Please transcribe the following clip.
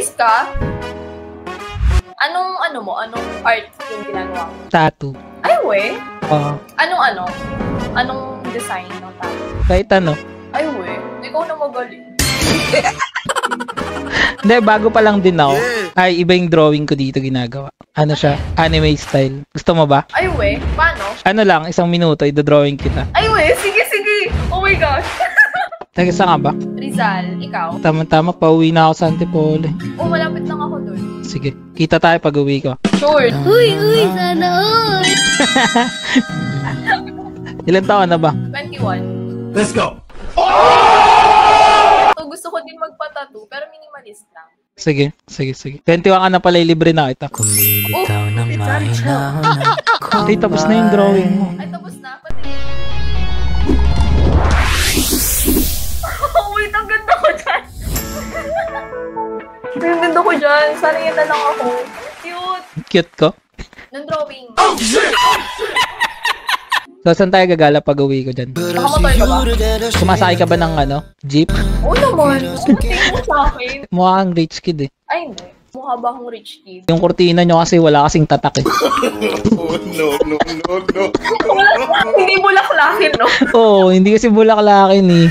Minimalist ka? Anong art yung ginagawa mo? Tattoo. Ay, we? Anong design ng tattoo? Kahit ano. Ay, we? Ikaw na magaling. Hindi, bago pa lang din ako. Ay, iba yung drawing ko dito ginagawa. Ano siya? Anime style. Gusto mo ba? Ay, we? Paano? Ano lang, 1 minuto, i-drawing kita. Ay, we? Sige, sige! Oh my gosh! Taga saan ka ba? Rizal, ikaw? Tama-tama, pauwi na ako sa Antipolo. Oh, malapit lang ako dun. Sige, kita tayo pag uwi ko. Sure. Uy, sana all! Ilan taon na ba? 21. Let's go! So, gusto ko din magpa-tattoo, pero minimalist lang. Sige. 21 ka na pala, libre na kita. Kumilitaw ng mahinaw na Hindi, tapos na yung drawing mo. Ay, tapos na? Pati. Oh, wait, ang ganda ko dyan. Ang ganda ko dyan. Sana yan na lang ako. Cute. Cute ko. Nang drawing. So, saan tayo gagala pag uwi ko dyan? Nakamotor ka ba? Sumasakay ka ba ng jeep? Oo naman. Tingin mo sa akin. Mukha kang rich kid eh. Ay, hindi. Mukha ba akong rich kid? Yung kurtina nyo kasi wala kasing tatak eh. No. Hindi bulaklakin, no? Oo, hindi kasi bulaklakin eh.